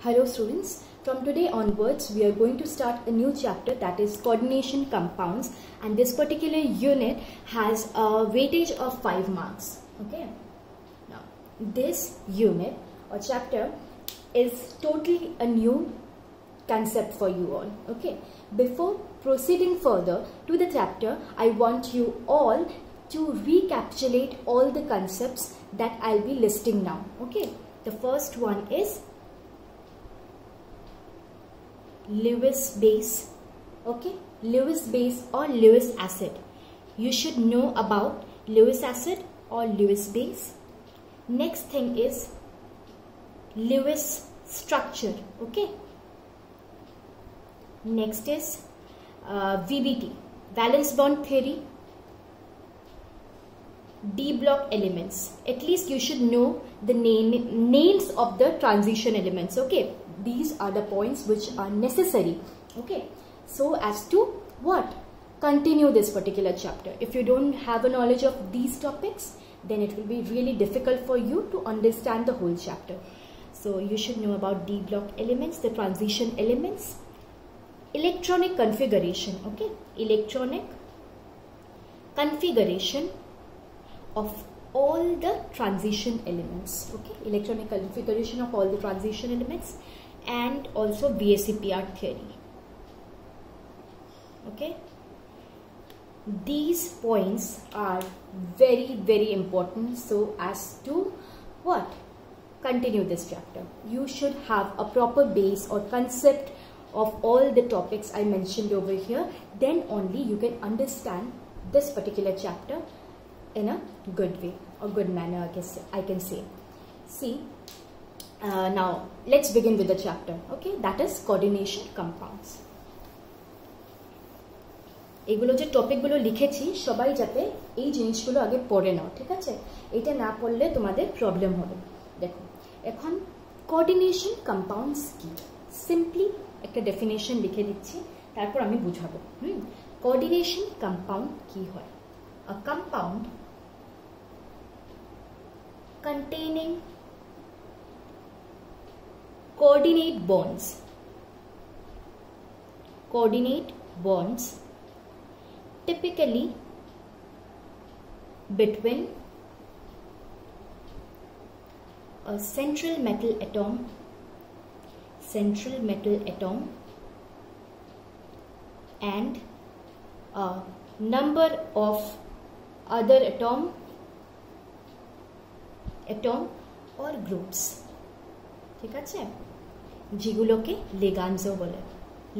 Hello students, from today onwards we are going to start a new chapter, that is coordination compounds, and this particular unit has a weightage of 5 marks. Okay, now this unit or chapter is totally a new concept for you all. Okay, before proceeding further to the chapter, I want you all to recapitulate all the concepts that I'll be listing now. Okay, the first one is Lewis base. Okay, Lewis base or Lewis acid. You should know about Lewis acid or Lewis base. Next thing is Lewis structure. Okay, next is VBT, valence bond theory, D block elements. At least you should know the names of the transition elements. Okay, these are the points which are necessary. Okay, so as to what? Continue this particular chapter. If you don't have a knowledge of these topics, then it will be really difficult for you to understand the whole chapter. So you should know about D block elements, the transition elements, electronic configuration. Okay, electronic configuration of all the transition elements. Okay, electronic configuration of all the transition elements, and also VSEPR theory. Okay, these points are very important, so as to what? Continue this chapter. You should have a proper base or concept of all the topics I mentioned over here. Then only you can understand this particular chapter in a good way or good manner, I can say. See, now let's begin with the chapter. Okay, that is coordination compounds. এগুলো যে টপিকগুলো লিখেছি সবাই যাতে এই জিনিসগুলো আগে পড়ে নাও, ঠিক আছে? এটা না পড়লে তোমাদের প্রবলেম হবে। দেখো, এখন কোঅর্ডিনেশন কম্পাউন্ডস কি? সিম্পলি একটা ডেফিনেশন লিখে দিচ্ছি, তারপর আমি বুঝাবো। কোঅর্ডিনেশন কম্পাউন্ড কি হয়? A compound containing coordinate bonds typically between a central metal atom and a number of other atom or groups, ঠিক আছে, যেগুলোকে লিগ্যান্ডও বলে,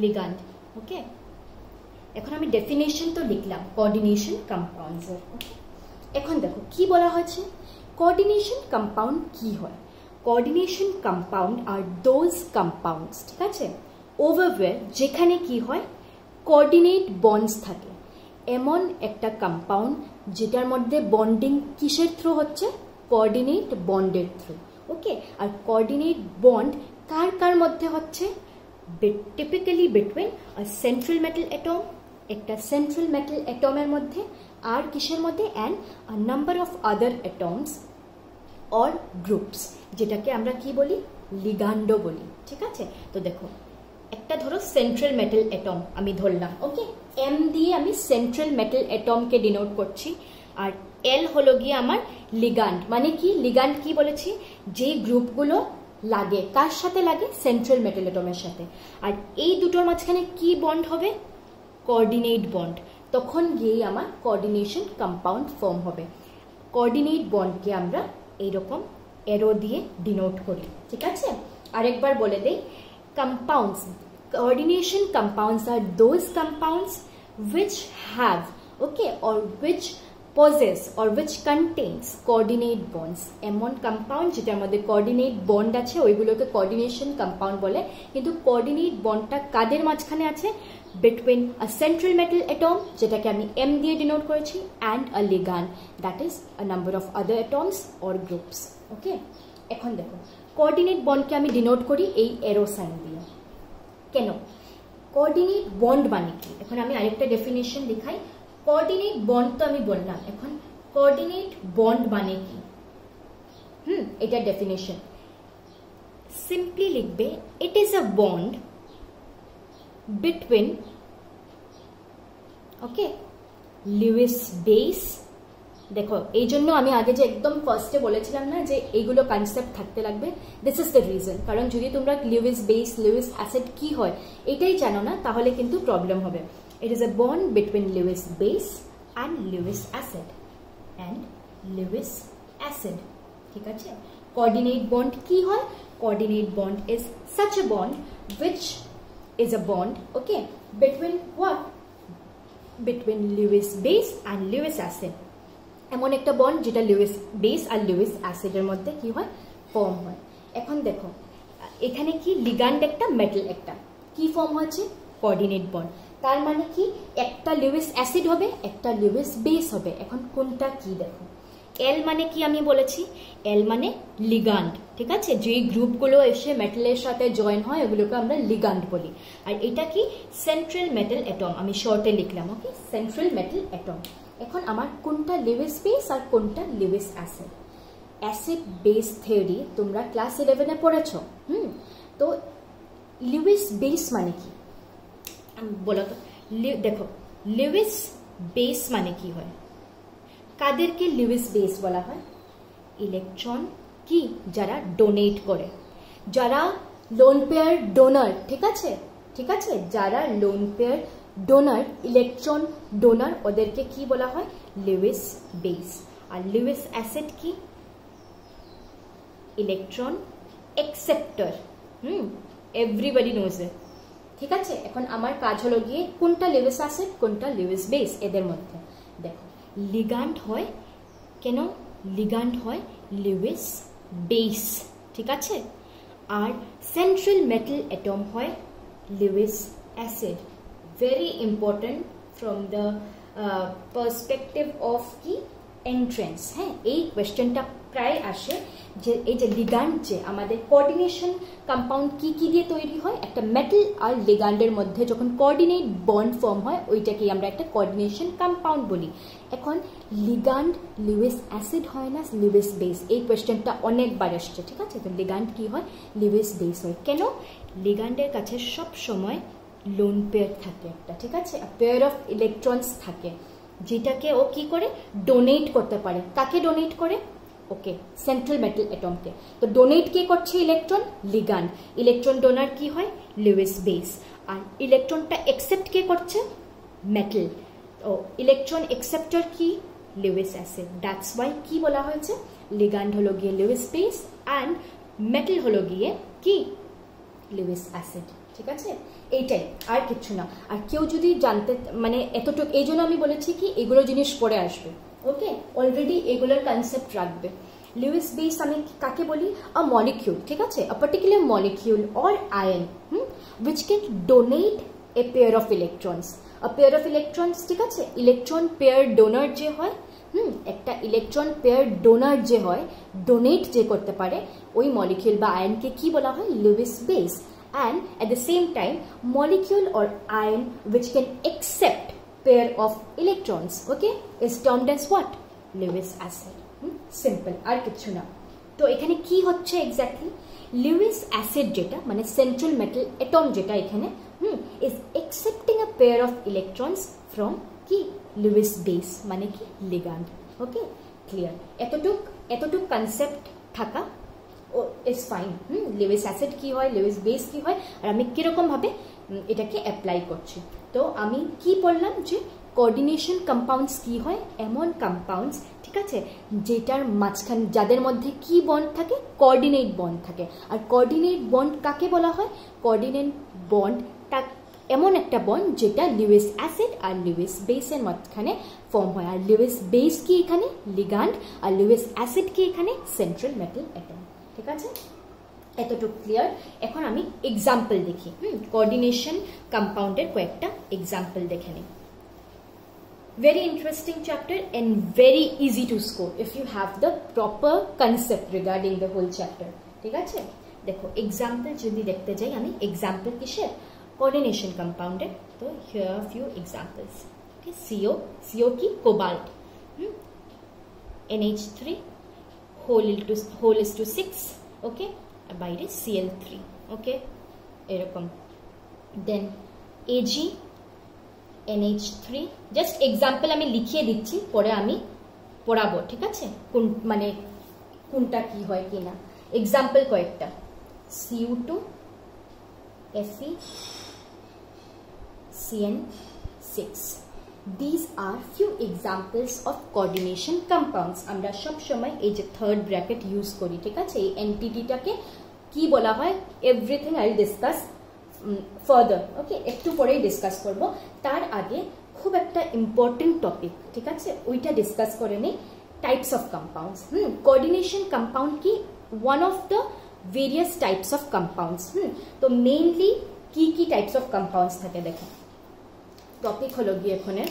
লিগ্যান্ড। ওকে, এখন আমি ডেফিনেশন তো লিখলাম কোঅর্ডিনেশন কম্পাউন্ডস। ওকে, এখন দেখো কি বলা হয়েছে, কোঅর্ডিনেশন কম্পাউন্ড কি হয়? Coordination compound are those compounds, ঠিক আছে, ওভারওয়্যার যেখানে কি হয়, কোঅর্ডিনেট বন্ডস থাকে। এমন একটা কম্পাউন্ড যেটার মধ্যে বন্ডিং কিসের থ্রু হচ্ছে? কোঅর্ডিনেট বন্ডের থ্রু। ওকে, আর কোঅর্ডিনেট বন্ড কার কার মধ্যে হচ্ছে? Typically between a central metal atom, একটা সেন্ট্রাল মেটাল অ্যাটমের মধ্যে, আর কিসের মধ্যে? And a number of other atoms or groups, যেটাকে আমরা কি বলি? লিগ্যান্ডও বলি, ঠিক আছে? তো দেখো, একটা ধরো সেন্ট্রাল মেটাল অ্যাটম আমি ধরলাম। ওকে, এম দিয়ে আমি সেন্ট্রাল মেটাল অ্যাটমকে ডিনোট করছি, আর এল হলো গিয়ে আমার লিগ্যান্ড। মানে কি লিগ্যান্ড? কি বলেছি? যে গ্রুপগুলো লাগে, কার সাথে লাগে? সেন্ট্রাল মেটাল অ্যাটমের সাথে। আর এই দুটোর মাঝখানে কি বন্ড হবে? Coordinate bond. তখন গিয়েই আমার কোঅর্ডিনেশন কম্পাউন্ড ফর্ম হবে। কোঅর্ডিনেট বন্ডকে আমরা এইরকম এরো দিয়ে ডিনোট করি, ঠিক আছে? আরেকবার বলে দেই, compounds, coordination compounds are those compounds which have, okay, or which possess or which contains coordinate bonds. এমন কম্পাউন্ড যেটার মধ্যে কোঅর্ডিনেট বন্ড আছে ওইগুলোকে কোঅর্ডিনেশন কম্পাউন্ড বলে। কিন্তু কোঅর্ডিনেট বন্ডটা কাদের মাঝখানে আছে? Between a central metal atom, যেটাকে আমি এম দিয়ে ডিনোট করেছি, and a ligand, that is a number of other atoms or groups. Okay, এখন দেখো, কোঅর্ডিনেট বন্ডকে আমি ডিনোট করি এই এরো সাইন দিয়ে। কেন? কোঅর্ডিনেট বন্ড মানে কি? এখন আমি আরেকটা ডেফিনেশন দেখাই। কোঅর্ডিনেট বন্ড তো আমি বললাম, এখন কোঅর্ডিনেট বন্ড মানে কি? এটা ডেফিনেশন। সিম্পলি লিখবে it is a bond between okay Lewis base. দেখো এই জন্য আমি আগে যে একদম ফার্স্টে বলেছিলাম না যে এইগুলো কনসেপ্ট থাকতে লাগবে, দিস ইজ দ্য রিজন। কারণ যদি তোমরা লিউইস বেস লিউইস অ্যাসিড কি হয় এটাই জানো না তাহলে কিন্তু প্রবলেম হবে। It is a bond between Lewis base and Lewis acid ঠিক আছে। কোঅর্ডিনেট বন্ড কি হয়? Coordinate bond is such a bond which is a bond okay between what? Between Lewis base and Lewis acid। এমন একটা bond যেটা Lewis base আর Lewis অ্যাসিডের মধ্যে কি হয়? ফর্ম হয়। এখন দেখো এখানে কি লিগ্যান্ড একটা মেটাল একটা কি ফর্ম হচ্ছে? Coordinate bond. তার মানে কি একটা লিউইস অ্যাসিড হবে একটা লিউইস বেস হবে। এখন কোনটা কি দেখো, এল মানে কি আমি বলেছি? এল মানে লিগ্যান্ড, ঠিক আছে। যেই গ্রুপগুলো এসে মেটালের সাথে জয়েন হয় ওগুলোকে আমরা লিগ্যান্ড বলি। আর এটা কি? সেন্ট্রাল মেটাল অ্যাটম, আমি শর্টে লিখলাম ওকে, সেন্ট্রাল মেটাল অ্যাটম। এখন আমার কোনটা লিউইস বেস আর কোনটা Lewis acid? Acid base theory তোমরা ক্লাস 11-এ পড়েছ। তো লিউইস বেস মানে কি বলো তো? দেখো লিউইস বেস মানে কি হয়? কাদেরকে লিউইস বেস বলা হয়? ইলেকট্রন কি যারা ডোনেট করে, যারা লোন পেয়ার ডোনার, ঠিক আছে ঠিক আছে, যারা lone pair donor electron donor ওদেরকে কি বলা হয়? Lewis base. আর লিউইস অ্যাসিড কি? Electron acceptor. Everybody knows it, ঠিক আছে। এখন আমার কাজ হলো গিয়ে কোনটা লিউইস অ্যাসিড কোনটা লিউইস বেস এদের মধ্যে। দেখো লিগ্যান্ড হয় কেন? লিগ্যান্ড হয় লিউইস বেস, ঠিক আছে। আর সেন্ট্রাল মেটাল অ্যাটম হয় Lewis acid. Very important from the perspective of কি এন্ট্রেন্স। হ্যাঁ, এই কোয়েশ্চেনটা প্রায় আসে যে এই যে লিগ্যান্ড যে আমাদের কোঅর্ডিনেশন কম্পাউন্ড কি কি দিয়ে তৈরি হয়? একটা মেটাল আর লিগ্যান্ডের মধ্যে যখন কোঅর্ডিনেট বন্ড ফর্ম হয় ওইটাকে আমরা একটা কোঅর্ডিনেশন কম্পাউন্ড বলি। এখন লিগ্যান্ড লিউইস অ্যাসিড হয় না লিউইস বেস? এই কোয়েশ্চেনটা অনেকবার আসছে, ঠিক আছে। তো লিগ্যান্ড কি হয়? লিউইস বেস হয়। কেন? লিগ্যান্ডের কাছে সব সময় লোন পেয়ার থাকে একটা, ঠিক আছে, পেয়ার অফ ইলেকট্রনস থাকে যেটাকে ও কি করে? ডোনেট করতে পারে। কাকে ডোনেট করে? ওকে, সেন্ট্রাল মেটাল অ্যাটমকে। তো ডোনেট কে করছে? ইলেকট্রন। লিগ্যান্ড। ইলেকট্রন ডোনার কি হয়? Lewis base. আর ইলেকট্রনটা অ্যাকসেপ্ট কে করছে? মেটাল। ও ইলেকট্রন অ্যাকসেপ্টর কি? Lewis acid. দ্যাটস ওয়াই কি বলা হয়েছে? লিগ্যান্ড হলো গিয়ে লিউইস বেস অ্যান্ড মেটাল হলো গিয়ে কি? লিউইস অ্যাসিড, ঠিক আছে। এইটাই, আর কিছু না। আর কেউ যদি জানতে মানে এতটুকু, এই জন্য আমি বলেছি কি এগুলো জিনিস পরে আসবে ওকে, অলরেডি এগুলোর কনসেপ্ট রাখবে। লিউইস বেস আমি কাকে বলি? আ মলিকিউল, ঠিক আছে, আ particular molecule or ion which can donate a pair of electrons, a pair of electrons, ঠিক আছে। ইলেকট্রন পেয়ার ডোনার যে হয়, একটা ইলেকট্রন পেয়ার ডোনার যে হয়, ডোনেট যে করতে পারে, ওই মলিকিউল বা আয়নকে কি বলা হয়? Lewis base. And at the same time molecule or ion which can accept pair of electrons okay is termed as what? Lewis acid. Simple, আর কিছু না। তো এখানে কি হচ্ছে এক্স্যাক্টলি? লিউইস অ্যাসিড যেটা মানে সেন্ট্রাল মেটাল অ্যাটম যেটা এখানে is accepting a pair of electrons from কি? লিউইস বেস মানে কি? লিগ্যান্ড। ওকে, ক্লিয়ার? এতটুক কনসেপ্ট থাকা ইজ ফাইন। লিউইস অ্যাসিড কি হয়, লিউইস বেস কি হয়, আর আমি কিরকম ভাবে এটাকে অ্যাপ্লাই করছি। তো আমি কি বললাম যে কোঅর্ডিনেশন কম্পাউন্ডস কি হয়? এমন কম্পাউন্ডস, ঠিক আছে, যেটার মাঝখানে যাদের মধ্যে কি বন্ড থাকে? কোঅর্ডিনেট বন্ড থাকে। আর কোঅর্ডিনেট বন্ড কাকে বলা হয়? কোঅর্ডিনেট বন্ডটা এমন একটা বন্ড যেটা লিউইস অ্যাসিড আর লিউইস বেসের মাঝখানে ফর্ম হয়। আর লিউইস বেস কি এখানে? লিগ্যান্ড। আর লিউইস অ্যাসিড কি এখানে? সেন্ট্রাল মেটাল অ্যাটম, ঠিক আছে। এতটুকু ক্লিয়ার? এখন আমি এক্সাম্পল দেখি, কোঅর্ডিনেশন কম্পাউন্ডের কয়েকটা এক্সাম্পল দেখে নিই। Very interesting chapter and very easy to score if you have the proper concept regarding the whole chapter, ঠিক আছে। দেখো এক্সাম্পল যদি দেখতে যাই আমি, এক্সাম্পল কিসের? কোঅর্ডিনেশন কম্পাউন্ডের। তো here are few examples. Okay, CO কি? Cobalt. NH3 whole is to 6 okay, বাইরে Cl3 ওকে এরকম দেন Ag NH3 জাস্ট এক্সাম্পল আমি লিখিয়ে দিচ্ছি পরে আমি পড়াবো ঠিক আছে কোন মানে কোনটা কি হয় কিনা এক্সাম্পল কয়েকটা Cu2 Fe CN6 these are few examples of coordination compounds আমরা সব সময় এই যে থার্ড ব্র্যাকেট ইউজ করি ঠিক আছে এই এন্টিটিটাকে কি বলা হয় everything I will discuss further okay একটু পরেই ডিসকাস করব তার আগে খুব একটা ইম্পর্টেন্ট টপিক ঠিক আছে ওইটা ডিসকাস করে নেই types of compounds coordination compound কি one of the various types of compounds তো মেইনলি কি কি টাইপস অফ কম্পাউন্ডস থাকে দেখেন টপিক হলো গিয়ে এখানে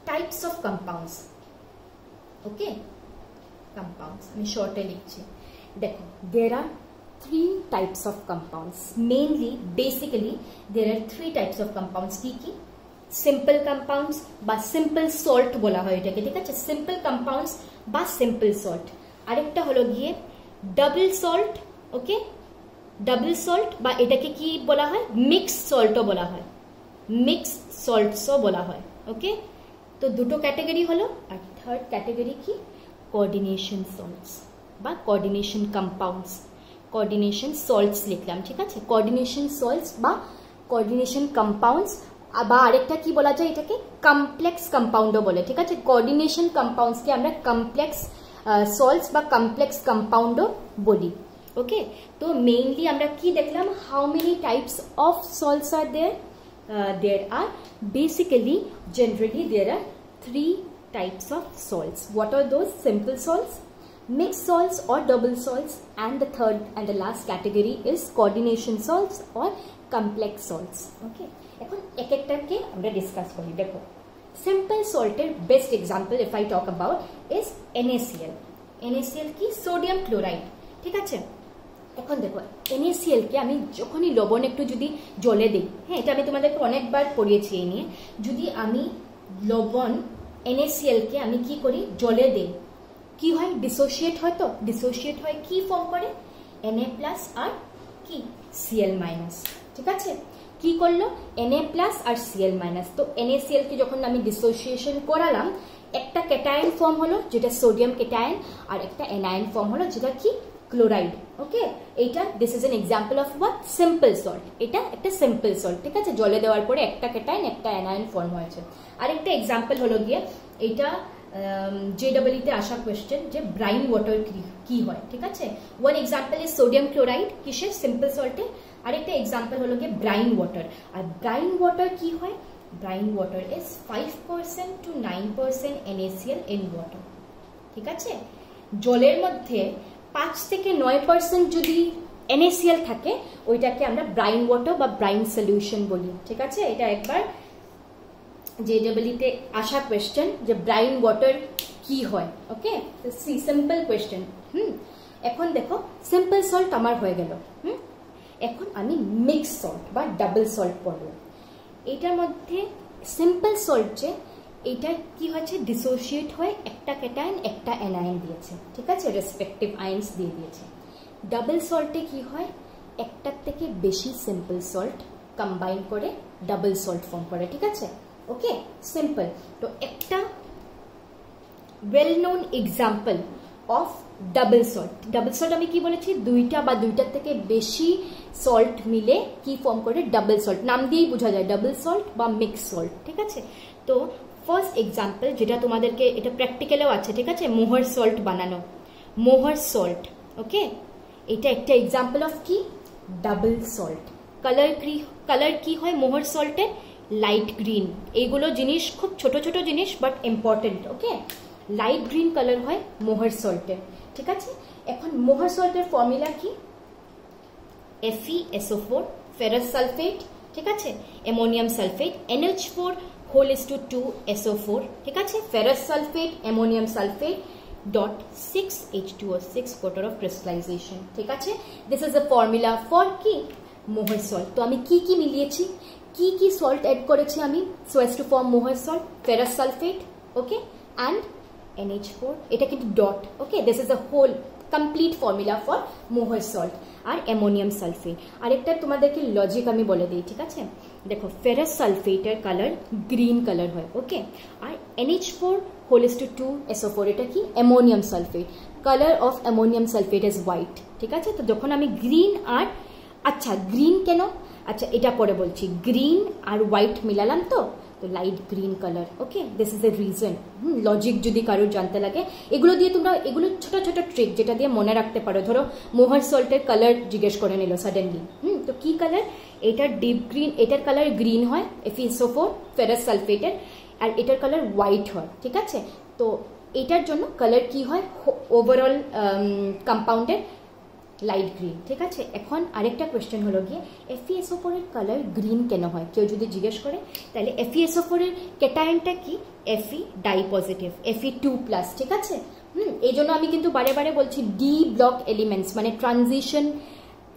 types of compounds okay compounds আমি শর্টে লিখছি দেখো দেয়ার আর three types of compounds mainly basically there are three types of compounds ki simple compounds ba simple salt bola hoy etake thik ache simple compounds ba simple salt arekta holo giye double salt okay double salt ba etake ki bola hoy mixed salt o bola hoy mixed salts o bola hoy okay to duto category holo ar third category ki coordination salts ba coordination compounds coordination salts লিখলাম ঠিক আছে coordination salts বা coordination compounds বা আরেকটা কি বলা যায় এটাকে কমপ্লেক্স কম্পাউন্ডও বলে ঠিক আছে কোঅর্ডিনেশন কম্পাউন্ডসকে আমরা কমপ্লেক্স সল্টস বা কমপ্লেক্স কম্পাউন্ডও বলি ওকে তো মেইনলি আমরা কি দেখলাম how many types of salts আর there are basically generally there are 3 types of salts what are those simple salts mixed salts or double salts and the third and the last category is coordination salts or complex salts okay এখন এক একটাকে আমরা discuss করি দেখো simple salt এর best example if I talk about is NaCl NaCl কি sodium chloride ঠিক আছে এখন দেখো NaCl কে আমি যখনই লবণ একটু যদি জলে দেই হ্যাঁ এটা আমি তোমাদেরকে অনেকবার পড়িয়েছি এই নিয়ে যদি আমি লবণ NaCl কে আমি কি করি জলে দেই কি হয় ডিসোসিয়েট হয় তো ডিসোসিয়েট হয় কি ফর্ম করে Na+ আর কি Cl- ঠিক আছে কি করলো Na+ আর Cl- তো NaCl কে যখন আমি ডিসোসিয়েশন করালাম একটা ক্যাটায়ন ফর্ম হলো যেটা সোডিয়াম ক্যাটায়ন আর একটা অ্যানায়ন ফর্ম হলো যেটা কি ক্লোরাইড ওকে এইটা this is an example of what simple salt এটা একটা সিম্পল সল্ট ঠিক আছে জলে দেওয়ার পরে একটা ক্যাটায়ন একটা অ্যানায়ন ফর্ম হয়েছে আরেকটা एग्जांपल হলো গিয়ে এইটা JEE আসা কোশ্চেন যে ব্রাইন ওয়াটার কি হয় ঠিক আছে one example is sodium chloride কিসের সিম্পল সল্টে আরেকটা एग्जांपल হলো গিয়ে ব্রাইন ওয়াটার আর ব্রাইন ওয়াটার কি হয় Brian water is 5% to 9% NaCl in water ঠিক আছে জলের মধ্যে 5 থেকে 9% যদি NaCl থাকে ওইটাকে আমরা ব্রাইন ওয়াটার বা ব্রাইন সলিউশন বলি ঠিক আছে এটা একবার JEE তে আসা কোশ্চেন যে ব্রাইন ওয়াটার কি হয় ওকে সি সিম্পল কোশ্চেন এখন দেখো সিম্পল সল্ট আমার হয়ে গেল এখন আমি মিক্স সল্ট বা ডাবল সল্ট পড়ব এটার মধ্যে সিম্পল সল্ট যে এটা কি হচ্ছে ডিসোসিয়েট হয় একটা ক্যাটায়ন একটা অ্যানায়ন দিয়েছে ঠিক আছে রেসপেক্টিভ আয়নস দিয়ে দিয়েছে ডাবল সল্টে কি হয় একটার থেকে বেশি সিম্পল সল্ট কম্বাইন করে ডাবল সল্ট ফর্ম করে ঠিক আছে ওকে সিম্পল তো একটা well known example of double salt আমি কি বলেছি দুইটা বা দুইটার থেকে বেশি সল্ট মিলে কি ফর্ম করে ডাবল সল্ট নাম দিয়েই বোঝা যায় ডাবল সল্ট বা মিক্স সল্ট ঠিক আছে তো ফার্স্ট एग्जांपल যেটা তোমাদেরকে এটা প্র্যাকটিক্যালেও আছে ঠিক আছে মোহর সল্ট বানানো মোহর সল্ট ওকে এটা একটা एग्जांपल অফ কি ডাবল সল্ট কালার কি হয় মোহর সল্টে লাইট গ্রিন এইগুলো জিনিস খুব ছোট ছোট জিনিস but important okay light green colour হয় মোহর সল্টে ঠিক আছে এখন মোহর সল্টের ফর্মুলা কি FeSO4 ফেরাস সালফেট ঠিক আছে অ্যামোনিয়াম সালফেট NH4 2SO4 ঠিক আছে ferrous sulphate ammonium sulphate dot 6H2O6 quarter of crystallization ঠিক আছে this is the formula for কি মোহর সল্ট তো আমি কি কি মিলিয়েছি কি সল্ট এড করেছি আমি so as to form Mohr salt ferrous sulphate okay and NH4 এটা কিন্তু dot okay this is the whole complete formula for Mohr salt আর অ্যামোনিয়াম সালফেট। আরেকটা তোমাদেরকে লজিক আমি বলে দিই, ঠিক আছে? দেখো ফেরাস সালফেটের কালার গ্রিন কালার হয়, ওকে, আর NH4:2SO4 এটা কি ammonium sulphate, colour of ammonium sulphate is white, ঠিক আছে? তো যখন আমি গ্রিন আর, আচ্ছা গ্রিন কেন, আচ্ছা এটা পরে বলছি, গ্রিন আর হোয়াইট মিলালাম তো light green colour, okay, this is the reason. Logic যদি কারোর জানতে লাগে এগুলো দিয়ে তোমরা, এগুলো ছোট ছোট ট্রিক যেটা দিয়ে মনে রাখতে পারো। ধরো মোহর সল্টের কালার জিজ্ঞেস করে নিল সাডেনলি, তো কি কালার, এটার ডিপ গ্রিন, এটার কালার গ্রিন হয় FeSO4 ফেরাস সালফেটের, আর এটার কালার হোয়াইট হয়, ঠিক আছে? তো এটার জন্য কালার কি হয়, ওভারঅল কম্পাউন্ডের লাইট গ্রিন, ঠিক আছে? এখন আরেকটা কোয়েশ্চেন হলো গিয়ে FeSO4 এর কালার গ্রিন কেন হয়, কেউ যদি জিজ্ঞেস করে, তাহলে FeSO4 এর ক্যাটায়নটা কি, Fe ডাই পজিটিভ, Fe2+, ঠিক আছে? এই জন্য আমি কিন্তু বারে বারে বলছি ডি ব্লক এলিমেন্টস মানে ট্রানজিশন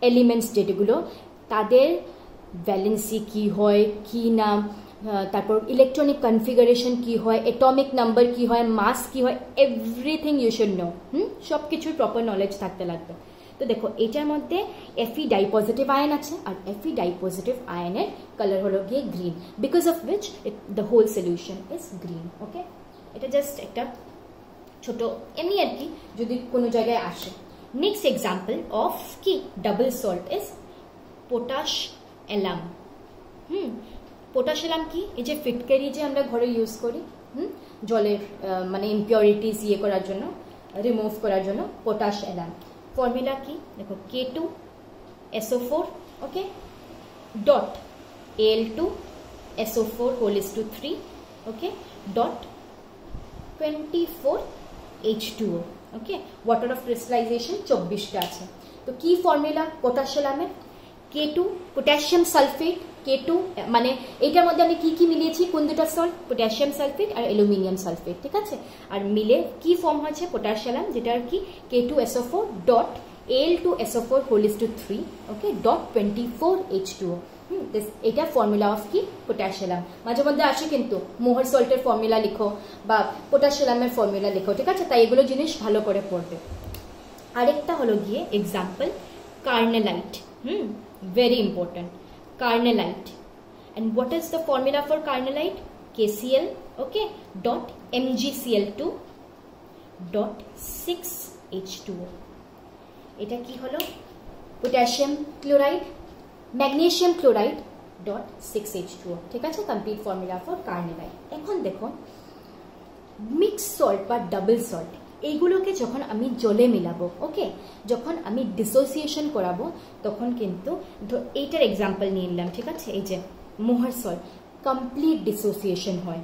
এলিমেন্টস যেগুলো, তাদের ভ্যালেন্সি কি হয় কি না, তারপর ইলেকট্রনিক কনফিগারেশন কি হয়, এটমিক নাম্বার কি হয়, মাস কি হয়, এভরিথিং ইউ শুড নো। সব কিছুর প্রপার নলেজ থাকতে লাগবে। তো দেখো এটার মধ্যে Fe ডাই পজিটিভ আয়ন আছে, আর Fe ডাই পজিটিভ আয়নের কালার হলো গিয়ে green, because of which the whole solution is green, okay? এটা জাস্ট একটা ছোট এমনি আর কি, যদি কোনো জায়গায় আসে। নেক্সট এক্সাম্পল অফ কি double salt is potash alarm. Potash alarm কি, এই যে ফিটকারি যে আমরা ঘরে ইউজ করি জলের মানে ইমপিউরিটিস ইয়ে করার জন্য, রিমুভ করার জন্য, পটাশ অ্যালাম। ফর্মুলা কি দেখো, K2SO4, okay, dot Al2SO4:3, okay, dot 24H2O, okay, water of crystallization 24টা আছে। তো কি ফর্মুলা পটাশ অ্যালামের, K2 পটাশিয়াম সালফেট, K2 মানে এটার মধ্যে আমি কি কি মিলিয়েছি, কোন দুটো সল্ট, পটাশিয়াম সালফেট আর অ্যালুমিনিয়াম সালফেট, ঠিক আছে? আর মিলে কি ফর্ম হচ্ছে পটাশ অ্যালাম, যেটার কি K2SO4 dot Al2SO4:3, okay, dot 24H2O। এটা ফর্মুলা অফ কি পটাশ অ্যালাম। মাঝে মধ্যে আসে কিন্তু মোহর সল্টের ফর্মুলা লিখো বা পটাশ অ্যালামের ফর্মুলা লিখো, ঠিক আছে? তাই এগুলো জিনিস ভালো করে পড়বে। আরেকটা হলো গিয়ে example কার্নেলাইট, very important, carnellite. And what is the formula for carnellite? KCl, okay, dot MgCl2 dot 6H2O. এটা কি হলো, potassium chloride, magnesium chloride dot 6H2O, ঠিক আছে? Complete formula for carnellite। এখন দেখো মিক্স সল্ট বা ডাবল সল্ট, এইগুলোকে যখন আমি জলে মিলাবো, ওকে, যখন আমি ডিসোসিয়েশন করাবো, তখন কিন্তু এইটার এক্সাম্পল নিয়ে নিলাম, ঠিক আছে? এই যে মোহর সল্ট কমপ্লিট ডিসোসিয়েশন হয়,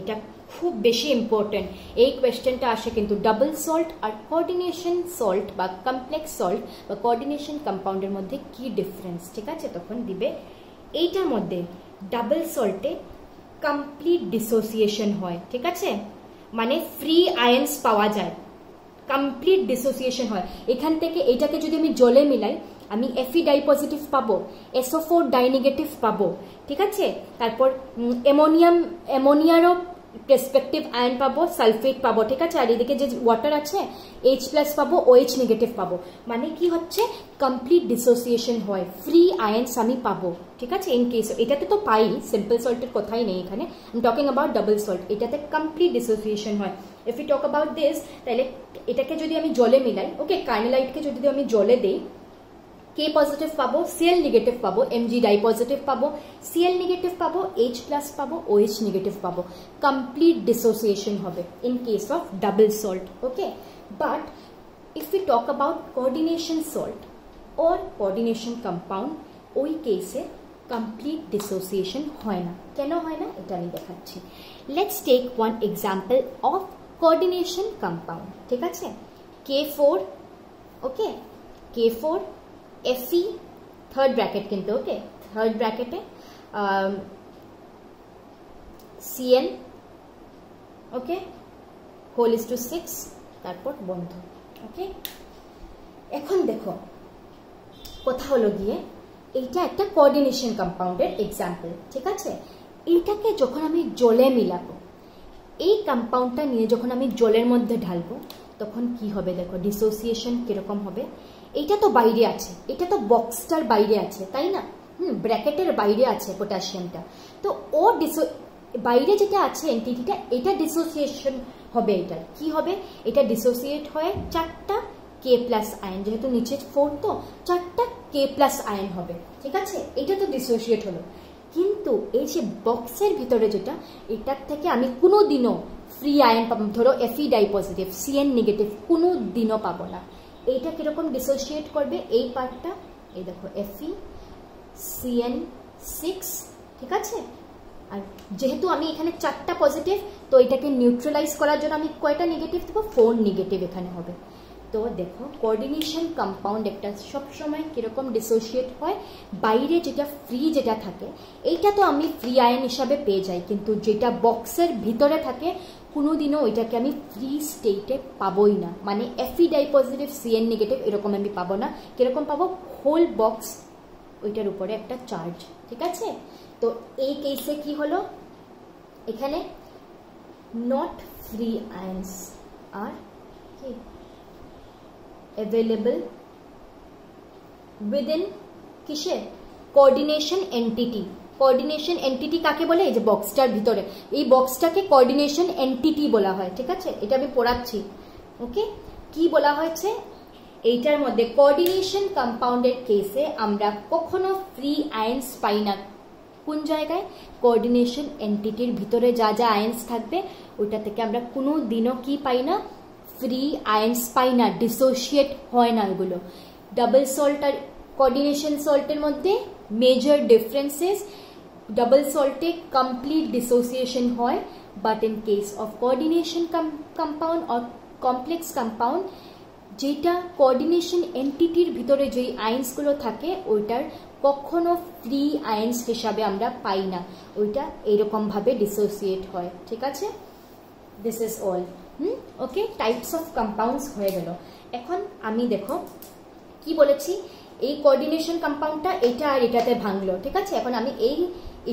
এটা খুব বেশি ইম্পর্টেন্ট। এই কোয়েশ্চেনটা আসে কিন্তু ডাবল সল্ট আর কোঅর্ডিনেশন সল্ট বা কমপ্লেক্স সল্ট বা কোঅর্ডিনেশন কম্পাউন্ডের মধ্যে কি ডিফারেন্স, ঠিক আছে? তখন দিবে এইটার মধ্যে ডাবল সল্টে কমপ্লিট ডিসোসিয়েশন হয়, ঠিক আছে? মানে ফ্রি আয়ন্স পাওয়া যায়, কমপ্লিট ডিসোসিয়েশন হয়। এখান থেকে এইটাকে যদি আমি জলে মিলাই, আমি Fe ডাই পজিটিভ পাবো, SO4 ডাই নেগেটিভ পাবো, ঠিক আছে? তারপর অ্যামোনিয়ারও রেসপেক্টিভ আয়ন পাবো, সালফেট পাবো, ঠিক আছে? আর এদিকে যে ওয়াটার আছে H+ পাবো, OH নেগেটিভ পাবো। মানে কি হচ্ছে, কমপ্লিট ডিসোসিয়েশন হয়, ফ্রি আয়ন্স আমি পাবো, ঠিক আছে? ইন কেস এটাতে তো পাই, সিম্পল সল্টের কথাই নেই এখানে, I am talking about double salt, এটাতে কমপ্লিট ডিসোসিয়েশন হয়। If you talk about this, তাহলে এটাকে যদি আমি জলে মিলাই, ওকে, কার্নেলাইটকে যদি আমি জলে দেই, K পজিটিভ পাবো, Cl নেগেটিভ পাবো, Mg ডাই পজিটিভ পাবো, Cl নেগেটিভ পাবো, H+ পাবো, OH নেগেটিভ পাবো, কমপ্লিট ডিসোসিয়েশন হবে in case of double salt, okay. But if you talk about coordination salt or coordination compound, ওই কেসে কমপ্লিট ডিসোসিয়েশন হয় না। কেন হয় না এটা আমি দেখাচ্ছি। Let's take one example of coordination compound, ঠিক আছে? K4, ওকে, K4 Fe, থার্ড ব্র্যাকেট কিন্তু, ওকে, থার্ড ব্র্যাকেটে Cl, ওকে, (6), তারপর বন্ধ, ওকে। এখন দেখো কথা হলো গিয়ে এইটা একটা কোঅর্ডিনেশন কম্পাউন্ডের এক্সাম্পল, ঠিক আছে? এইটাকে যখন আমি জলে মিলাবো, এই কম্পাউন্ডটা নিয়ে যখন আমি জলের মধ্যে ঢালবো, তখন কি হবে দেখো, ডিসোসিয়েশন কিরকম হবে। এইটা তো বাইরে আছে, এটা তো বক্সটার বাইরে আছে, তাই না? ব্র্যাকেটের বাইরে আছে পটাশিয়ামটা। তো ও বাইরে যেটা আছে এন্টিটিটা, এটা ডিসোসিয়েশন হবে। এটা কি হবে? এটা ডিসোসিয়েট হয় 4টা K+ আয়ন, যেহেতু নিচে 4 তো 4টা K+ আয়ন হবে, ঠিক আছে? এটা তো ডিসোসিয়েট হলো। কিন্তু এই যে বক্সের ভিতরে যেটা, এটার থেকে আমি কোনো দিনও ফ্রি আয়ন পাবো, ধরো Fe di positive, Cn negative, কোনো দিনও পাবো না। এইটা কিরকম ডিসোসিয়েট করবে? এই পার্টটা, এই দেখো Fe Cn6, ঠিক আছে? আর যেহেতু আমি এখানে 4টা পজিটিভ, তো এটাকে নিউট্রালাইজ করার জন্য আমি কয়টা নেগেটিভ দেবো? 4 নেগেটিভ এখানে হবে। তো দেখো কোঅর্ডিনেশন কম্পাউন্ড একটা সবসময় কিরকম ডিসোসিয়েট হয়, বাইরে যেটা ফ্রি যেটা থাকে এইটা তো আমি ফ্রি আয়ন হিসাবে পেয়ে যাই, কিন্তু যেটা বক্সের ভিতরে থাকে কোনোদিনও ওইটাকে আমি ফ্রি স্টেটে পাবোই না। মানে Fe di positive Cn negative এরকম আমি পাবো না। কিরকম পাবো? হোল বক্স ওইটার উপরে একটা চার্জ, ঠিক আছে? তো এই কেসে কি হলো, এখানে নট ফ্রি আয়নস আর কি available within কিসে? Coordination entity. কোঅর্ডিনেশন এন্টিটি কাকে বলে? এই যে বক্সটার ভিতরে, এই বক্সটাকে কোঅর্ডিনেশন এন্টিটি বলা হয়, ঠিক আছে? এটা আমি পড়াচ্ছি, ওকে? কি বলা হয়েছে এইটার মধ্যে? কোঅর্ডিনেশন কম্পাউন্ডের কেসে আমরা কখনো ফ্রি আয়নস পাই না। কোন জায়গায়? কোঅর্ডিনেশন এন্টিটির ভিতরে যা যা আয়নস থাকবে ওইটা থেকে আমরা কোনো দিনও কি পাই না? ফ্রি আয়নস পাই না, ডিসোসিয়েট হয় না এগুলো। ডাবল সল্ট আর কোঅর্ডিনেশন সল্টের মধ্যে মেজর ডিফারেন্সেস, ডাবল সল্টে কমপ্লিট ডিসোসিয়েশন হয়, but in case of coordination compound or complex compound, যেটা কোঅর্ডিনেশন এন্টিটির ভিতরে যেই আয়নসগুলো থাকে ওইটার কখনো ফ্রি আয়নস হিসাবে আমরা পাই না, ওইটা এইরকমভাবে ডিসোসিয়েট হয়, ঠিক আছে? This is all. Okay, types of compounds হয়ে গেল। এখন আমি দেখো কি বলেছি, এই কোঅর্ডিনেশন কম্পাউন্ডটা এটা আর এটাতে ভাঙলো, ঠিক আছে? এখন আমি এই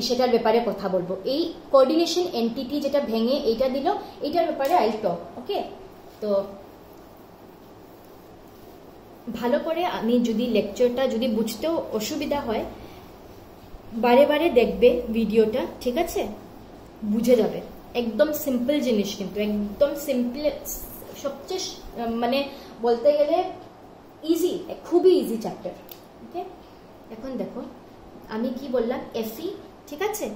সেটার ব্যাপারে কথা বলবো। এই কোঅর্ডিনেশন এন্টিটি যেটা ভেঙে এইটা দিল, এটার ব্যাপারে আই টক, ওকে? তো ভালো করে আমি যদি লেকচারটা যদি বুঝতেও অসুবিধা হয়, বারে বারে দেখবে ভিডিওটা, ঠিক আছে? বুঝে যাবে। একদম সিম্পল জিনিস, কিন্তু একদম সিম্পল, সবচেয়ে মানে বলতে গেলে ইজি, খুবই ইজি চ্যাপ্টার, ওকে? এখন দেখো আমি কি বললাম, Fe, ঠিক আছে?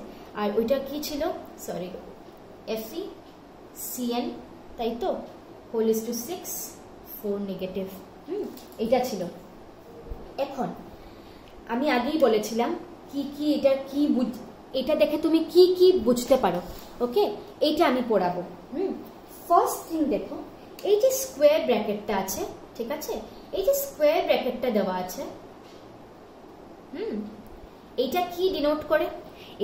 আর ওইটা কি ছিল? সরি, Fe Cn, তাই তো? হোল ইজ টু 6, 4 নেগেটিভ, এইটা ছিল। এখন আমি আগেই বলেছিলাম কি কি এটা কি এটা দেখে তুমি কি কি বুঝতে পারো, ওকে? এইটা আমি পড়াবো। ফার্স্ট থিং দেখো, এই যে স্কোয়ার ব্র্যাকেটটা আছে, ঠিক আছে? এই যে স্কোয়ার ব্র্যাকেটটা দেওয়া আছে, এইটা কি ডিনোট করে?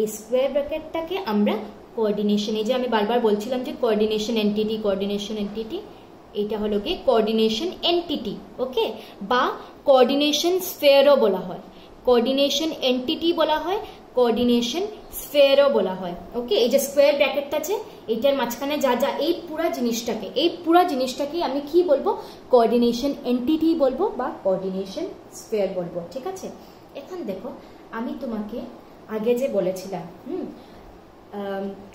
এই স্কোয়ার ব্র্যাকেটটাকে আমরা কোঅর্ডিনেশন, এই যে আমি বারবার বলছিলাম যে কোঅর্ডিনেশন এন্টিটি, কোঅর্ডিনেশন এন্টিটি, এটা হলো গিয়ে কোঅর্ডিনেশন এন্টিটি, ওকে? বা কোঅর্ডিনেশন স্ফেয়ারও বলা হয়, কোঅর্ডিনেশন এন্টিটি বলা হয়, কোঅর্ডিনেশন স্ফেয়ারও বলা হয়, ওকে? এই যে স্কোয়ার ব্র্যাকেটটা আছে, এইটার মাঝখানে যা যা, এই পুরা জিনিসটাকে আমি কি বলবো? কোঅর্ডিনেশন এন্টিটি বলবো বা কোঅর্ডিনেশন স্ফেয়ার বলবো, ঠিক আছে? এখন দেখো আমি তোমাকে আগে যে বলেছিলাম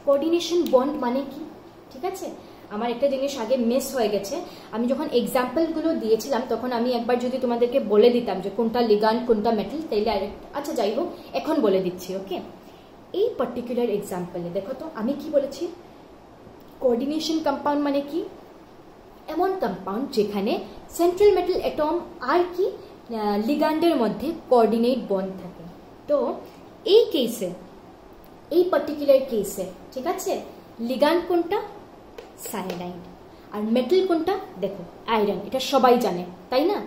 কোঅর্ডিনেশন বন্ড মানে কি, ঠিক আছে? আমার একটা জিনিস আগে মিস হয়ে গেছে, আমি যখন এক্সাম্পলগুলো দিয়েছিলাম তখন আমি একবার যদি তোমাদেরকে বলে দিতাম যে কোনটা লিগান্ড কোনটা মেটাল, তাইলে আচ্ছা যাই হোক, এখন বলে দিচ্ছি, ওকে? এই পার্টিকুলার এক্সাম্পলে দেখো তো আমি কি বলেছি, কোঅর্ডিনেশন কম্পাউন্ড মানে কি? এমন কম্পাউন্ড যেখানে সেন্ট্রাল মেটাল অ্যাটম আর কি লিগান্ডের মধ্যে কোঅর্ডিনেট বন্ড থাকে। তো এই কেসে, এই পার্টিকুলার কেসে, ঠিক আছে, লিগান্ড কোনটা? সায়ানাইড। আর মেটাল কোনটা? দেখো আয়রন, এটা সবাই জানে, তাই না?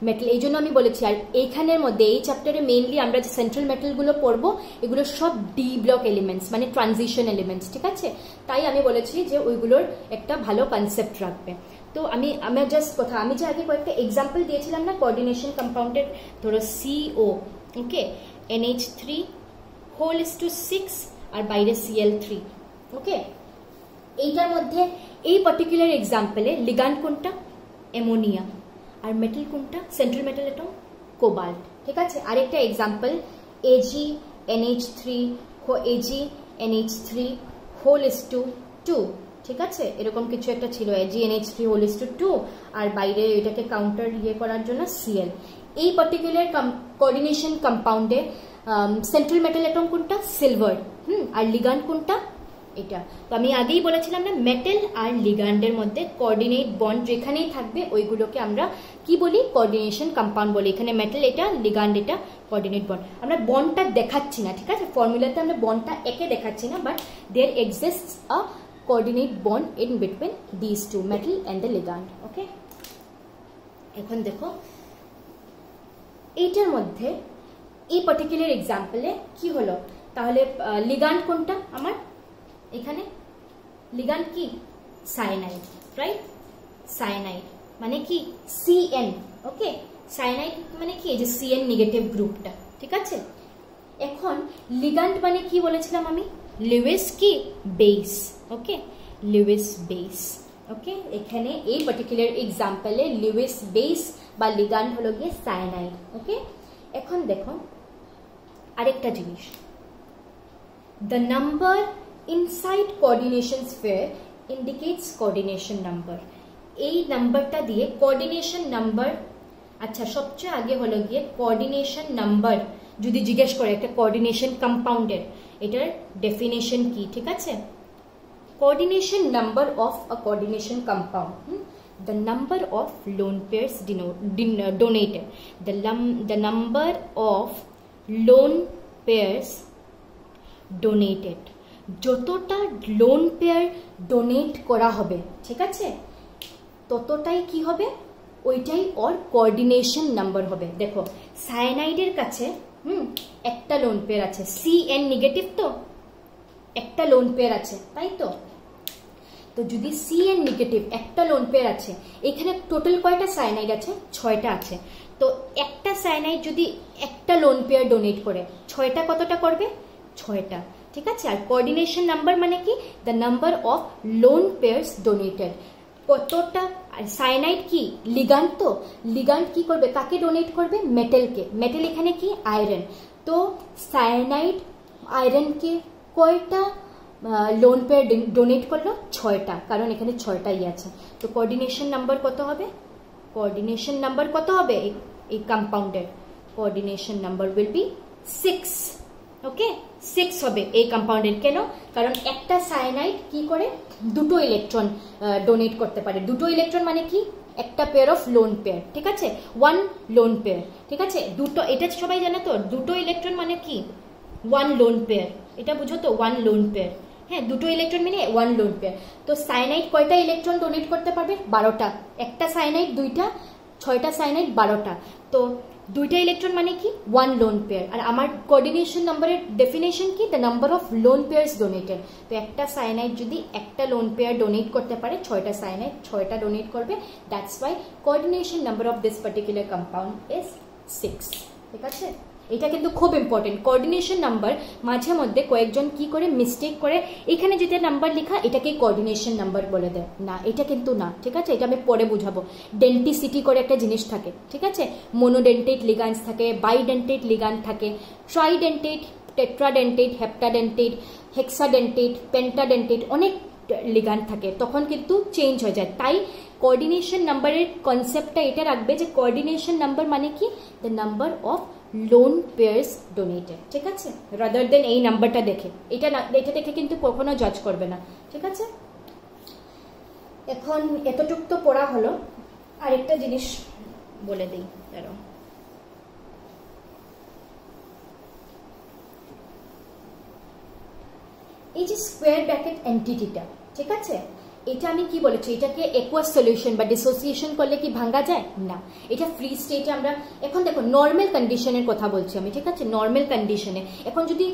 মেটাল, এই জন্য আমি বলেছি। আর এইখানের মধ্যে এই চ্যাপ্টারে মেইনলি আমরা যে সেন্ট্রাল মেটালগুলো পড়বো এগুলো সব ডি ব্লক এলিমেন্টস, মানে ট্রানজিশন এলিমেন্টস, ঠিক আছে? তাই আমি বলেছি যে ওইগুলোর একটা ভালো কনসেপ্ট রাখবে। তো আমার জাস্ট কথা, আমি যে আগে কয়েকটা এক্সাম্পল দিয়েছিলাম না কোঅর্ডিনেশন কম্পাউন্ডের, ধরো CO, okay, NH3 whole is to 6 আর বাইরে Cl3, ওকে? এইটার মধ্যে এই পার্টিকুলার এক্সাম্পলে লিগান্ড কোনটা? অ্যামোনিয়া। আর মেটাল কোনটা? Central metal atom cobalt. ঠিক আছে, আরেকটা এক্সাম্পল AgNH3 AgNH3 2। ঠিক আছে, এরকম কিছু একটা ছিল AgNH3 2, আর বাইরে এটাকে কাউন্টার করার জন্য Cl। এই পার্টিকুলার কোঅর্ডিনেশন কম্পাউন্ডে সেন্ট্রাল মেটাল অ্যাটম কোনটা? সিলভার। আর লিগ্যান্ড কোনটা? এটা। তো আমি আগেই বলেছিলাম না, মেটাল আর লিগ্যান্ডের মধ্যে কোঅর্ডিনেট বন্ড যেখানেই থাকবে ওইগুলোকে আমরা কি বলি? কোঅর্ডিনেশন কম্পাউন্ড বলি। এখানে মেটাল এটা, লিগ্যান্ড এটা, কোঅর্ডিনেট বন্ড। আমরা বন্ডটা দেখাচ্ছি না, ঠিক আছে, ফর্মুলাতে আমরা বন্ডটা একে দেখাচ্ছি না, but there exists a coordinate bond in between this two, metal and the ligand. Okay, এখন দেখো এইটার মধ্যে এই পার্টিকুলার এক্সাম্পলে কি হলো? তাহলে লিগ্যান্ড কোনটা আমার? এখানে লিগ্যান্ড কি? Cyanide, right? সায়ানাইড মানে কি? Cn। ওকে, সায়ানাইড মানে কি? এই যে Cn নেগেটিভ গ্রুপটা। ঠিক আছে, এখন লিগ্যান্ড মানে কি বলেছিলাম আমি? লুইস কি? বেস। ওকে, লুইস বেস। ওকে, এখানে এই পার্টিকুলার এক্সাম্পলে লুইস বেস বা লিগ্যান্ড হলো গিয়ে সায়ানাইড। ওকে, এখন দেখো আরেকটা জিনিস, the number inside coordination sphere indicates coordination number. এই নাম্বারটা দিয়ে কোঅর্ডিনেশন নাম্বার, আচ্ছা সবচেয়ে আগে হলো গিয়ে কোঅর্ডিনেশন নাম্বার যদি জিজ্ঞেস করে একটা কোঅর্ডিনেশন কম্পাউন্ডের, এটার ডেফিনেশন কি? ঠিক আছে, coordination number of a coordination compound, the number of lone pairs donated, the number of lone pairs donated, যতটা লোন পেয়ার ডোনেট করা হবে, ঠিক আছে, ততটাই কি হবে? ওইটাই ওর কোঅর্ডিনেশন নাম্বার হবে। দেখো সায়ানাইডের কাছে একটা লোন পেয়ার আছে, Cn নেগেটিভ, তো একটা লোন পেয়ার আছে, তাই তো? তো যদি Cn নেগেটিভ একটা লোন পেয়ার আছে, এখানে টোটাল কয়টা সায়ানাইড আছে? 6টা আছে। তো একটা সায়ানাইড যদি একটা লোন পেয়ার ডোনেট করে, 6টা কতটা করবে? 6টা। ঠিক আছে, আর কোঅর্ডিনেশন নাম্বার মানে কি? The number of loan pairs donated. কতটা? সায়ানাইড কি? লিগ্যান্ড, তো লিগ্যান্ড কি করবে? কাকে ডোনেট করবে? মেটালকে। মেটাল এখানে কি? আয়রন। তো সায়ানাইড আয়রনকে কয়টা লোন পেয়ার ডোনেট করলো? 6টা, কারণ এখানে 6টাই আছে। তো কোঅর্ডিনেশন নাম্বার কত হবে? কোঅর্ডিনেশন নাম্বার কত হবে এই কম্পাউন্ডের? Coordination number will be 6। Okay, 6 হবে এই কম্পাউন্ডের। কেন? কারণ একটা সায়ানাইড কি করে? দুটো ইলেকট্রন ডোনেট করতে পারে। দুটো ইলেকট্রন মানে কি? একটা পেয়ার অফ লোন পেয়ার। ঠিক আছে, ওয়ান লোন পেয়ার। ঠিক আছে, দুটো, এটা সবাই জানে তো, দুটো ইলেকট্রন মানে কি? One lone pair. এটা বুঝো তো, ওয়ান লোন পেয়ার। হ্যাঁ, দুটো ইলেকট্রন মানে ওয়ান লোন পেয়ার। তো সায়ানাইড কয়টা ইলেকট্রন ডোনেট করতে পারবে? 12টা। একটা সায়ানাইড 2টা, 6টা সায়ানাইড 12টা। তো 2টা ইলেকট্রন মানে কি? One lone pair. আর আমার কোঅর্ডিনেশন নাম্বারের ডেফিনেশন কি? The number of loan pairs donated. তো একটা সায়ানাইড যদি একটা লোন পেয়ার ডোনেট করতে পারে, 6টা সায়ানাইড 6টা ডোনেট করবে। That's why coordination number of this particular compound is 6। ঠিক আছে, এটা কিন্তু খুব ইম্পর্টেন্ট। কোঅর্ডিনেশন নাম্বার মাঝে মধ্যে কয়েকজন কি করে মিস্টেক করে, এখানে যেটা নাম্বার লেখা এটাকে কোঅর্ডিনেশন নাম্বার বলে দেয়। না, এটা কিন্তু না। ঠিক আছে, এটা আমি পরে বুঝাবো। ডেন্টিসিটি করে একটা জিনিস থাকে। ঠিক আছে, মোনোডেন্টেট লিগ্যান্ডস থাকে, বাইডেন্টেট লিগ্যান্ড থাকে, ট্রাইডেন্টেট, টেট্রাডেন্টেট, হেপ্টাডেন্টেট, হেক্সাডেন্টেট, পেন্টাডেন্টেট, অনেক লিগ্যান্ড থাকে। তখন কিন্তু চেঞ্জ হয়ে যায়। তাই কোঅর্ডিনেশন নাম্বারের কনসেপ্টটা এটা রাখবে যে কোঅর্ডিনেশন নাম্বার মানে কি? The number of loan pairs donated. ঠিক আছে, রাদার দেন এই নাম্বারটা দেখে, এটা দেখে কিন্তু কখনো জাজ করবে না। ঠিক আছে, এখন এতটুক তো পড়া হলো। আরেকটা জিনিস বলে দিই, দাঁড়াও। এই যে স্কোয়ার ব্র্যাকেট এন্টিটিটা, ঠিক আছে, এটা আমি কি বলেছি? এটাকে একুয়াস সলিউশন বা ডিসোসিয়েশন করলে কি ভাঙা যায়? না, এটা ফ্রি স্টেটে আমরা এখন দেখো নর্মাল কন্ডিশনের কথা বলছি আমি। ঠিক আছে, নর্মাল কন্ডিশনে এখন যদি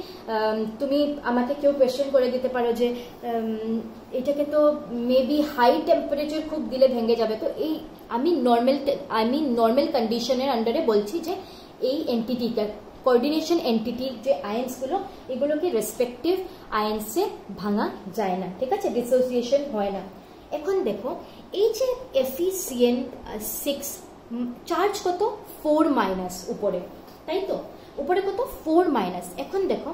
তুমি আমাকে কেউ কোয়েশ্চেন করে দিতে পারো যে এটাকে তো মেবি হাই টেম্পারেচার খুব দিলে ভেঙে যাবে, তো এই আমি নর্মাল কন্ডিশনের আন্ডারে বলছি যে এই এন্টিটিটা, কোঅর্ডিনেশন এন্টিটির যে আয়েন্সগুলো, এগুলোকে রেসপেক্টিভ আয়েন্সে ভাঙা যায় না। ঠিক আছে, ডিসোসিয়েশন হয় না। এখন দেখো এই যে FeCN6 চার্জ কত 4- উপরে, তাই তো উপরে কত 4-। এখন দেখো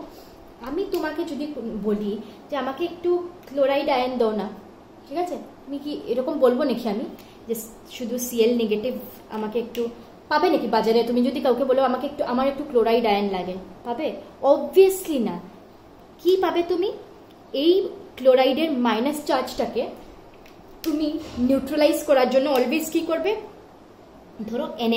আমি তোমাকে যদি বলি যে আমাকে একটু ক্লোরাইড আয়ন দাও না, ঠিক আছে, তুমি কি এরকম বলবো নাকি আমি যে শুধু Cl নেগেটিভ আমাকে একটু পাবে নাকি বাজারে? তুমি যদি কাউকে বলো আমাকে একটু আমার একটু ক্লোরাইড আয়ন লাগে, পাবে? অবভিয়াসলি না। কি পাবে তুমি? এই ক্লোরাইডের মাইনাস চার্জটাকে তুমি নিউট্রালাইজ করার জন্য অলওয়েজ কি করবে, ধরো Na+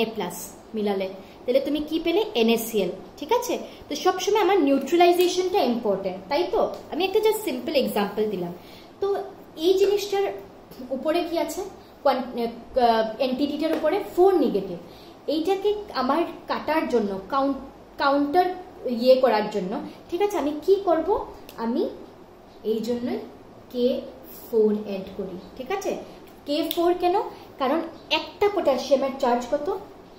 মিলালে, তাহলে তুমি কি পেলে NaCl, ঠিক আছে। তো সবসময় আমার নিউট্রালাইজেশনটা ইম্পর্টেন্ট, তাই তো। আমি একটা জাস্ট সিম্পল এক্সাম্পল দিলাম। তো এই জিনিসটার উপরে কি আছে, এন্টিটিটার উপরে 4 নেগেটিভ। এইটাকে আমার কাটার জন্য কাউন্টার করার জন্য, ঠিক আছে, আমি কি করব, আমি এই জন্যই K4 অ্যাড করি, ঠিক আছে। K4 কেন? কারণ একটা পটাশিয়ামের চার্জ কত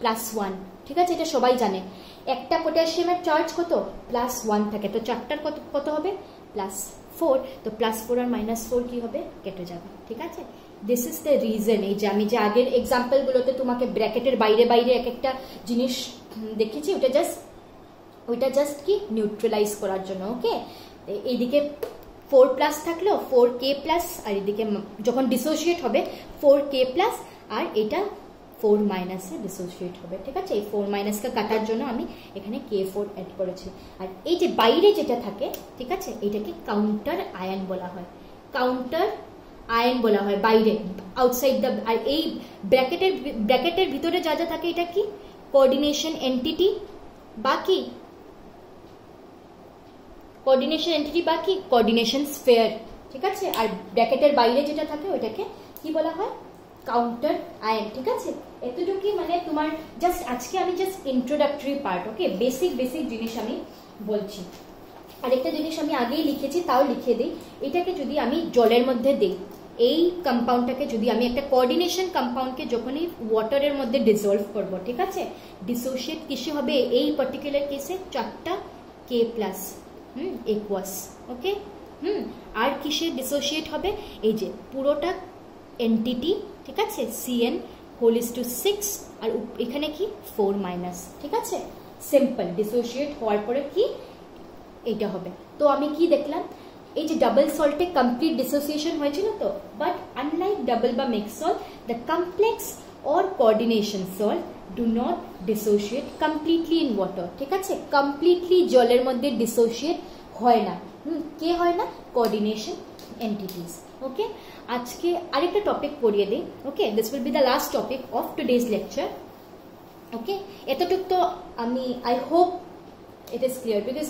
+1, ঠিক আছে, এটা সবাই জানে। একটা পটাশিয়ামের চার্জ কত +1 থাকে, তো চারটার কত হবে +4। তো +4 আর -4 কি হবে, কেটে যাবে, ঠিক আছে। This is the reason. এই যে আমি যে আগের এক্সাম্পলগুলোতে তোমাকে ব্র্যাকেটের বাইরে বাইরে এক একটা জিনিস দেখেছি, ওইটা জাস্ট কি নিউট্রালাইজ করার জন্য। ওকে, এইদিকে 4+ থাকলো 4K+, আর এদিকে যখন ডিসোসিয়েট হবে 4K+, আর এটা 4- ডিসোসিয়েট হবে, ঠিক আছে। এই 4- কাটার জন্য আমি এখানে K4 অ্যাড করেছি। আর এই যে বাইরে যেটা থাকে, ঠিক আছে, এটাকে কাউন্টার আয়ন বলা হয়, কাউন্টার আয়ন বলা হয়, বাইরে, আউটসাইড দ্য। আর এই ব্র্যাকেটের ভিতরে যা যা থাকে এটা কি, কোঅর্ডিনেশন এন্টিটি বা কি, কোঅর্ডিনেশন এন্টিটি বা কি, কোঅর্ডিনেশন স্ফিয়ার, ঠিক আছে। আর ব্র্যাকেটের বাইরে যেটা থাকে ওইটাকে কি বলা হয়, কাউন্টার আয়ন, ঠিক আছে। এতটুকুই মানে তোমার জাস্ট আজকে আমি জাস্ট ইন্ট্রোডাক্টরি পার্ট, ওকে, বেসিক জিনিস আমি বলছি। আরেকটা জিনিস আমি আগেই লিখেছি, তাও লিখে দিই। এটাকে যদি আমি জলের মধ্যে দিই, এই কম্পাউন্ডটাকে যদি আমি একটা কোঅর্ডিনেশন কম্পাউন্ডকে যখনই ওয়াটারের মধ্যে ডিসলভ করব, ঠিক আছে, ডিসোসিয়েট কিসে হবে, এই পার্টিকুলার কেসে 4টা K+, একুয়াস, ওকে। আর কিসে ডিসোসিয়েট হবে, এই যে পুরোটা এন্টিটি, ঠিক আছে, CN6, আর এখানে কি 4-, ঠিক আছে। সিম্পল ডিসোসিয়েট হওয়ার পরে কি এইটা হবে। তো আমি কি দেখলাম, এই যে ডাবল সল্টে কমপ্লিট ডিসোসিয়েশন হয়েছিল তো, বাট আনলাইক ডাবল বা mix salt, the complex or coordination salt do not dissociate completely in water, ঠিক আছে। কমপ্লিটলি জলের মধ্যে ডিসোসিয়েট হয় না, কে হয় না, কোঅর্ডিনেশন এন্টিটিস, ওকে। আজকে আরেকটা টপিক পড়িয়ে দিই, okay. This will be the last topic of today's lecture, okay. এতটুকু তো আমি, I hope it is clear, because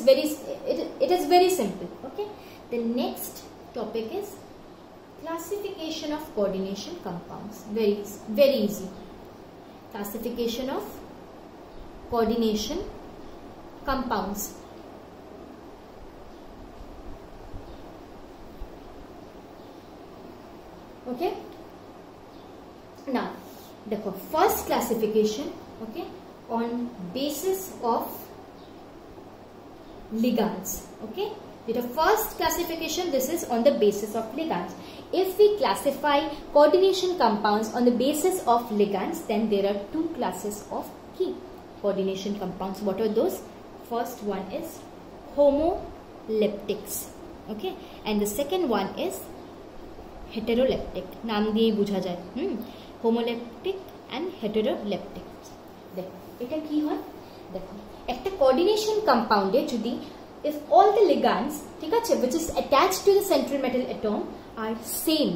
it is very simple, okay. The next topic is classification of coordination compounds. Very easy. Classification of coordination compounds. Okay, now देखो first classification, okay, on basis of ligands, okay. The first classification, this is on the basis of ligands. If we classify coordination compounds on the basis of ligands, then there are two classes of key coordination compounds. What are those? First one is homoleptics, okay, and the second one is heteroleptic. नाम दिए बुझा जाए, homoleptic and heteroleptic. देखो এটা কি হয়, দেখো একটা কোঅর্ডিনেশন কম্পাউন্ডে যদি if all the ligands, ঠিক আছে, which is attached to the central metal atom are same,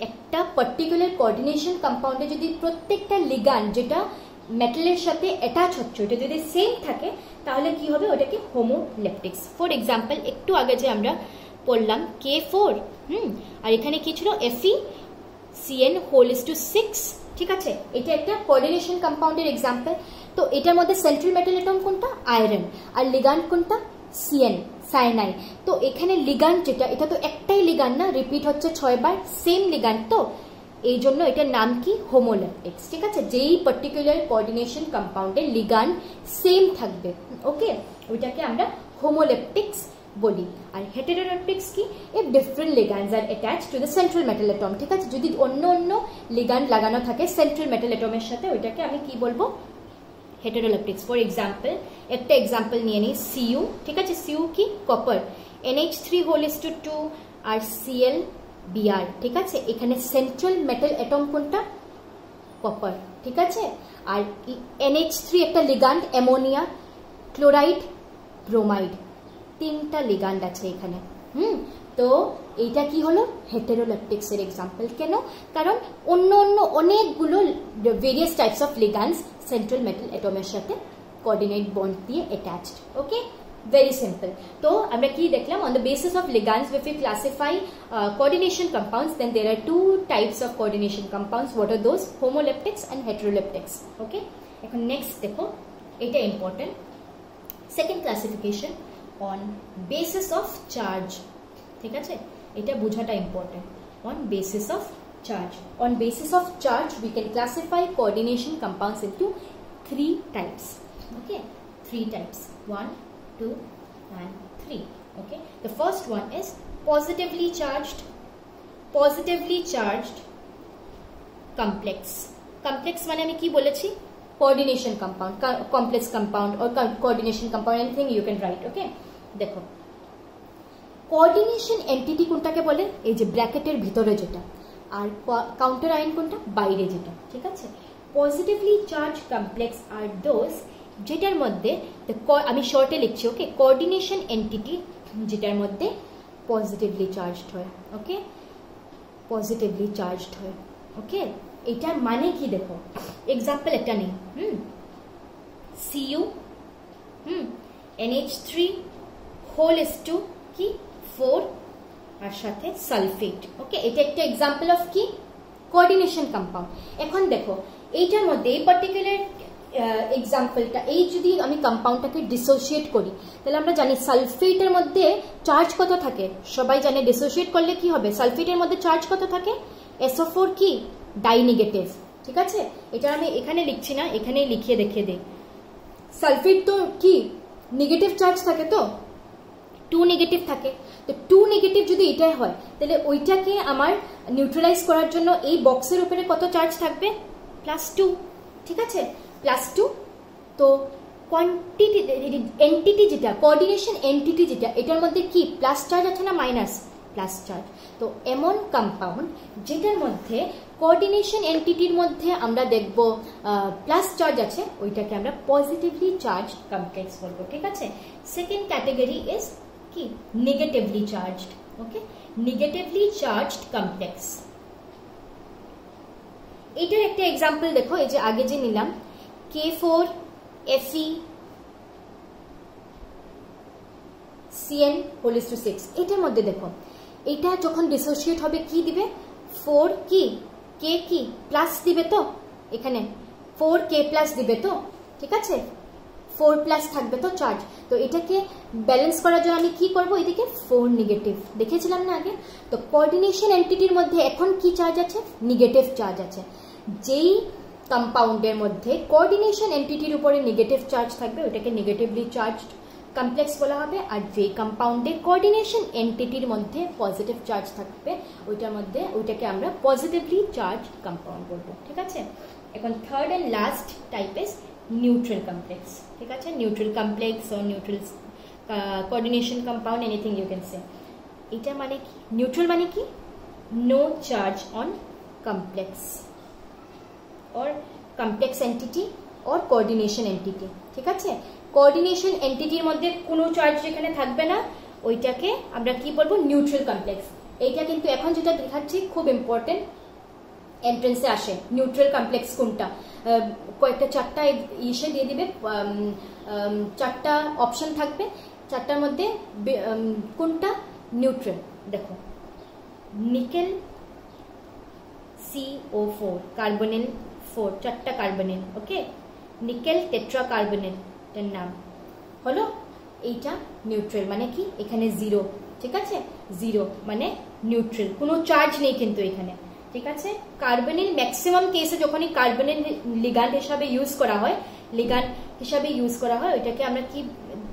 একটা পার্টিকুলার কোঅর্ডিনেশন কম্পাউন্ডে যদি প্রত্যেকটা লিগ্যান্ড যেটা মেটালের সাথে অ্যাটাচ হচ্ছে ওটা যদি সেম থাকে, তাহলে কি হবে, ওটাকে হোমোলেপটিক্স। ফর এক্সাম্পল, একটু আগে যে আমরা পড়লাম K4, আর এখানে কি ছিল, FeCN6, ঠিক আছে, এটা একটা কোঅর্ডিনেশন কম্পাউন্ডের এক্সাম্পল। তো এটার মধ্যে সেন্ট্রাল মেটাল অ্যাটম কোনটা, আয়রন, আর লিগ্যান্ড কোনটা, সায়ানাইড। তো এখানে লিগ্যান্ড যেটা, এটা তো একটাই লিগ্যান্ড না, রিপিট হচ্ছে 6 বার, সেম লিগ্যান্ড, তো এই জন্য এটার নাম কি, হোমোলেপটিক্স, ঠিক আছে। যেই পার্টিকুলার কোঅর্ডিনেশন কম্পাউন্ডের লিগ্যান্ড সেম থাকবে, ওকে, ওইটাকে আমরা হোমোলেপটিক্স বলি। আর হেটেরোলেপটিক্স কি, if different ligands are attached to the central metal atom, ঠিক আছে, যদি অন্য অন্য লিগ্যান্ড লাগানো থাকে সেন্ট্রাল মেটাল অ্যাটমের সাথে, ওইটাকে আমি কি বলবো, হেটেরোলেপটিক্স। ফর এক্সাম্পল, একটা এক্সাম্পল নিয়ে নিই, সিইউ, ঠিক আছে, সিইউ কি, কপার, NH3 2 আর ClBr, ঠিক আছে, এখানে সেন্ট্রাল মেটাল অ্যাটম কোনটা, কপার, ঠিক আছে। আর NH3 একটা লিগ্যান্ড, অ্যামোনিয়া, ক্লোরাইড, ব্রোমাইড, তিনটা লিগ্যান্ড আছে এখানে। তো এইটা কি হলো, হেটেরোলেপটিক্স এর এক্সাম্পল। কেন, কারণ অন্য অন্য অনেকগুলো various types of ligands central metal অ্যাটমের সাথে কোঅর্ডিনেট বন্ড দিয়ে অ্যাটাচড। Okay, very simple. তো আমরা কি দেখলাম, on the basis of ligands if we classify coordination compounds, then there are two types of coordination compounds. What are those? Homoleptics and heteroleptics. Okay, এখন next দেখো, এটা important, second classification on basis of charge, ঠিক আছে, এটা বোঝাটা important, on basis of charge. On basis of charge we can classify coordination compounds into three types. Okay, three types, 1, 2 and 3. Okay, the first one is positively charged complex. Complex মানে আমি কি বলেছি, coordination compound, complex compound or coordination compound, anything you can write. Okay, দেখো coordination entity কোনটাকে বলে, এই যে ব্র্যাকেটের ভিতরে যেটা, আর কাউন্টার আয়ন কোনটা, বাইরে যেটা, ঠিক আছে। Positively charge complex are those যেটার মধ্যে আমি শর্টে লিখছি, ওকে, কোঅর্ডিনেশন এন্টিটি যেটার মধ্যে পজিটিভলি চার্জড হয়। ওকে, পজিটিভলি চার্জড হয়। ওকে, এটার মানে কি দেখো, এক্সাম্পল একটা নেই, Cu NH3 কি 4 আর সাথে সালফেট। ওকে, এটা একটা এক্সাম্পল অফ কি, কোঅর্ডিনেশন কম্পাউন্ড। এখন দেখো এইটার মধ্যে এই পার্টিকুলার এক্সাম্পলটা, এই যদি আমি কম্পাউন্ডটাকে ডিসোসিয়েট করি, তাহলে আমরা জানি সালফেটের মধ্যে চার্জ কত থাকে, সবাই জানে ডিসোসিয়েট করলে কি হবে, সালফেটের মধ্যে চার্জ কত থাকে, SO4 কি, ডাই নেগেটিভ, ঠিক আছে। এটা আমি এখানে লিখছি না, এখানেই লিখিয়ে দেখিয়ে দিই। সালফেট তো কি নেগেটিভ চার্জ থাকে, তো 2 নেগেটিভ থাকে, তো 2 নেগেটিভ যদি এটাই হয়, তাহলে ওইটাকে আমার নিউট্রালাইজ করার জন্য এই বক্সের উপরে কত চার্জ থাকবে, +2, ঠিক আছে, +2। তো কোয়ান্টিটি এন্টিটি যেটা, কোঅর্ডিনেশন এন্টিটি যেটা, এটার মধ্যে কি প্লাস চার্জ আছে না মাইনাস, প্লাস চার্জ। তো এমন কম্পাউন্ড যেটার মধ্যে কোঅর্ডিনেশন এন্টিটির মধ্যে আমরা দেখব প্লাস চার্জ আছে, ওইটাকে আমরা পজিটিভলি চার্জ কমপ্লেক্স বলবো, ঠিক আছে। সেকেন্ড ক্যাটাগরি ইজ কি, নেগেটিভলি চার্জড। ওকে, নেগেটিভলি চার্জড কমপ্লেক্স। এটার একটা এক্সাম্পল দেখো, এই যে আগে যে নিলাম K4 FeCN6, এটার মধ্যে দেখো, এটা যখন ডিসোসিয়েট হবে কি দিবে, 4 কি K কি প্লাস দিবে, তো এখানে 4K প্লাস দিবে, তো ঠিক আছে, 4 প্লাস থাকবে তো চার্জ। তো এটাকে ব্যালেন্স করার জন্য আমি কি করব, এদিকে 4 নেগেটিভ দেখেছিলাম না আগে। তো কোঅর্ডিনেশন এন্টিটির মধ্যে এখন কি চার্জ আছে, নেগেটিভ চার্জ আছে। যেই কম্পাউন্ডের মধ্যে কোঅর্ডিনেশন এন্টিটির উপরে নেগেটিভ চার্জ থাকবে ওটাকে নেগেটিভলি চার্জড কমপ্লেক্স বলা হবে, আর যে কম্পাউন্ডে কোঅর্ডিনেশন এন্টিটির মধ্যে পজিটিভ চার্জ থাকবে ওইটাকে আমরা পজিটিভলি চার্জ কম্পাউন্ড বলবো, ঠিক আছে। এখন third and last type is neutral complex, ঠিক আছে, neutral complex or neutral coordination compound, anything you can say. এটা মানে কি, নিউট্রাল মানে কি, no charge on complex or complex entity or coordination entity, ঠিক আছে। কোঅর্ডিনেশন এন্টিটির মধ্যে কোনো চার্জ যেখানে থাকবে না ওইটাকে আমরা কি বলবো, নিউট্রাল কমপ্লেক্স। এইটা কিন্তু এখন যেটা দেখাচ্ছি খুব ইম্পর্টেন্ট, এন্ট্রেন্সে আসে, নিউট্রাল কমপ্লেক্স কোনটা, কয়েকটা চারটা ইসে দিয়ে দিবে, চারটা অপশন থাকবে, চারটার মধ্যে কোনটা নিউট্রাল। দেখো নিকেল CO4 কার্বনিল 4, চারটা কার্বনিল, ওকে, নিকেল টেট্রা কার্বনেটের নাম হলো, এইটা নিউট্রাল মানে কি, এখানে 0, ঠিক আছে, 0 মানে নিউট্রাল, কোনো চার্জ নেই কিন্তু এখানে, ঠিক আছে। কার্বনিল ম্যাক্সিমাম কেসে যখনই কার্বনিল লিগ্যান্ড হিসাবে ইউজ করা হয়, ওইটাকে আমরা কি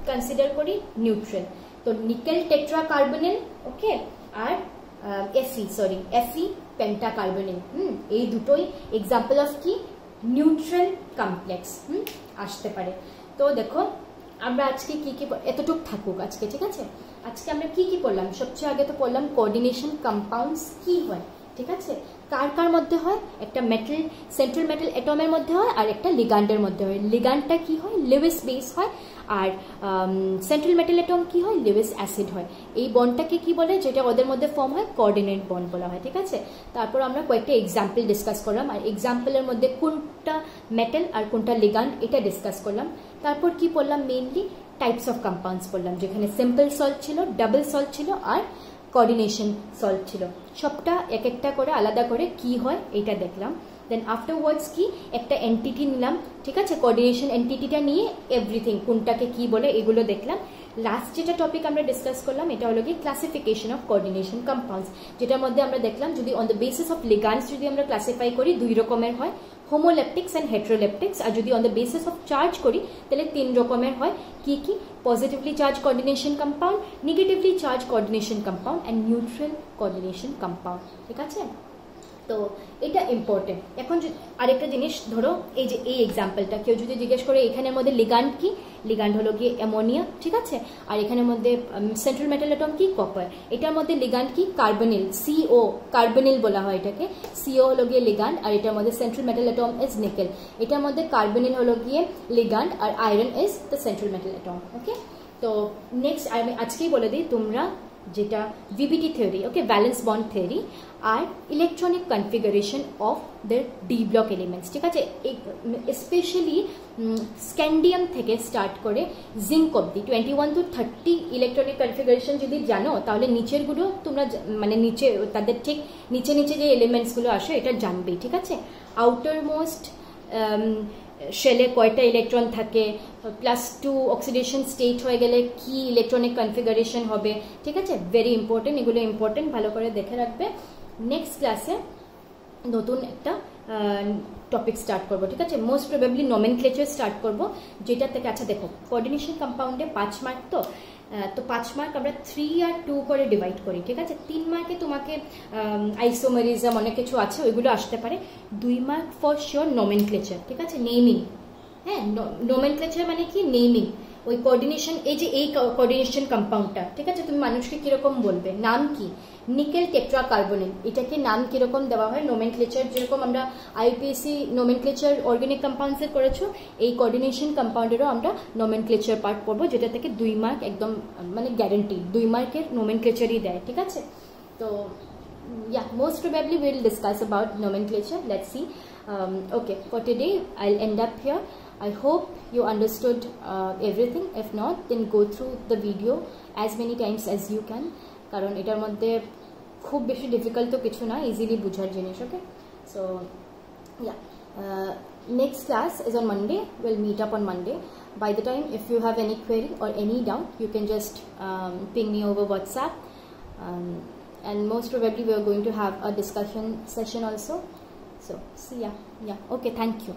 কনসিডার করি, নিউট্রাল। তো নিকেল টেট্রাকার্বনিল, ওকে, আর Fe পেন্টাকার্বনিল। এই দুটোই এক্সাম্পল অফ কি নিউট্রাল কমপ্লেক্স আসতে পারে। তো দেখো আমরা আজকে কি কি, এতটুকু থাকুক আজকে, ঠিক আছে। আজকে আমরা কি কি পড়লাম, সবচেয়ে আগে তো পড়লাম কোঅর্ডিনেশন কম্পাউন্ডস কি হয়, ঠিক আছে, কার কার মধ্যে হয়, একটা মেটাল সেন্ট্রাল মেটাল অ্যাটমের মধ্যে হয় আর একটা লিগ্যান্ডের মধ্যে হয়। লিগ্যান্ডটা কি হয়, লিউইস বেস হয়, আর সেন্ট্রাল মেটাল অ্যাটম কি হয়, লিউইস অ্যাসিড হয়। এই বন্ডটাকে কি বলে, যেটা ওদের মধ্যে ফর্ম হয়, কোঅর্ডিনেট বন্ড বলা হয়, ঠিক আছে। তারপর আমরা কয়েকটা এক্সাম্পল ডিসকাস করলাম, আর এক্সাম্পলের মধ্যে কোনটা মেটাল আর কোনটা লিগ্যান্ড এটা ডিসকাস করলাম। তারপর কি পড়লাম, মেইনলি টাইপস অফ কম্পাউন্ডস পড়লাম, যেখানে সিম্পল সল্ট ছিল, ডাবল সল্ট ছিল আর কোঅর্ডিনেশন সল্ট ছিল। সবটা এক একটা করে আলাদা করে কি হয় এটা দেখলাম। দেন আফটারওয়ার্ডস কি একটা এন্টিটি নিলাম, ঠিক আছে, কোঅর্ডিনেশন এন্টিটিটা নিয়ে এভরিথিং কোনটাকে কি বলে এগুলো দেখলাম। লাস্ট যেটা টপিক আমরা ডিসকাস করলাম এটা হলো কি ক্লাসিফিকেশন অফ কোঅর্ডিনেশন কম্পাউন্ডস, যেটার মধ্যে আমরা দেখলাম যদি অন দ্য বেসিস অফ লিগ্যান্ডস যদি আমরা ক্লাসিফাই করি দুই রকমের হয়, হোমোলেপটিক্স অ্যান্ড হেটারোলেপটিক্স। আর যদি on the basis of charge করি তাহলে তিন রকমের হয়, কি কি, positively charge coordination compound, negatively charge coordination compound and neutral coordination compound, ঠিক আছে। তো এটা ইম্পর্টেন্ট। এখন আরেকটা জিনিস ধরো, এই যে এই এক্সাম্পলটা কেউ যদি জিজ্ঞেস করে এখানের মধ্যে লিগ্যান্ড কি, লিগ্যান্ড হলো গিয়ে অ্যামোনিয়া, ঠিক আছে, আর এখানের মধ্যে সেন্ট্রাল মেটাল অ্যাটম কি, কপার। এটার মধ্যে লিগ্যান্ড কি, কার্বনিল, CO কার্বনিল বলা হয় এটাকে, CO হলো গিয়ে লিগ্যান্ড, আর এটার মধ্যে central metal atom is nickel. এটার মধ্যে কার্বনিল হলো গিয়ে লিগ্যান্ড আর iron is the central metal atom, okay. তো নেক্সট আমি আজকেই বলে দিই, তোমরা যেটা VBT theory, okay, valence bond theory আর electronic configuration of the d block elements, ঠিক আছে, স্পেশালি স্ক্যান্ডিয়াম থেকে স্টার্ট করে জিঙ্ক অব্দি 21 to 30 ইলেকট্রনিক কনফিগারেশন যদি জানো তাহলে নিচেরগুলো তোমরা মানে নিচে তাদের ঠিক নিচে নিচে যে এলিমেন্টসগুলো আসে এটা জানবেই, ঠিক আছে। আউটার মোস্ট শেলে কয়টা ইলেকট্রন থাকে, +2 অক্সিডেশন স্টেট হয়ে গেলে কি ইলেকট্রনিক কনফিগারেশন হবে, ঠিক আছে, ভেরি ইম্পর্টেন্ট, এগুলো ইম্পর্টেন্ট, ভালো করে দেখে রাখবে। নেক্সট ক্লাসে নতুন একটা টপিক স্টার্ট করবো, ঠিক আছে, মোস্ট প্রবাবলি নমেনক্লেচার স্টার্ট করবো, যেটা থেকে আচ্ছা দেখো কোঅর্ডিনেশন কম্পাউন্ডে 5 মার্ক তো 5 মার্ক আমরা 3 আর 2 করে ডিভাইড করি, ঠিক আছে। 3 মার্কে তোমাকে আইসোমেরিজম অনেক কিছু আছে ওইগুলো আসতে পারে। 2 মার্ক ফর শিওর নমেনক্লেচার, ঠিক আছে, নেমিং, হ্যাঁ, নোমেনক্লেচার মানে কি, নেমিং, ওই কোঅর্ডিনেশন, এই যে এই কোঅর্ডিনেশন কম্পাউন্ডটা, ঠিক আছে, তুমি মানুষকে কিরকম বলবে, নাম কি, নিকেল টেট্রাকার্বনিল, এটাকে নাম কিরকম দেওয়া হয়, নোমেনক্লেচার যেরকম আমরা IUPAC নোমেনক্লেচার অর্গানিক কম্পাউন্ডসের করেছো, এই কোঅর্ডিনেশন কম্পাউন্ডেরও আমরা নোমেনক্লেচার পার্ট পড়বো, যেটা থেকে 2 মার্ক একদম মানে গ্যারান্টি, 2 মার্কের নোমেনক্লেচারই দেয়, ঠিক আছে। তো yeah, most probably we'll discuss about nomenclature. Let's see. Okay, for today I'll end up here. I hope you understood everything. If not, then go through the video as many times as you can. কারণ এটার মধ্যে খুব বেশি difficult তো কিছু না, easily বুঝার জিনিস, ওকে। So yeah, next class is on Monday. We'll meet up on Monday. By the time, if you have any query or any doubt, you can just ping me over WhatsApp. And most probably we are going to have a discussion session also. So see ya. Yeah, okay, thank you.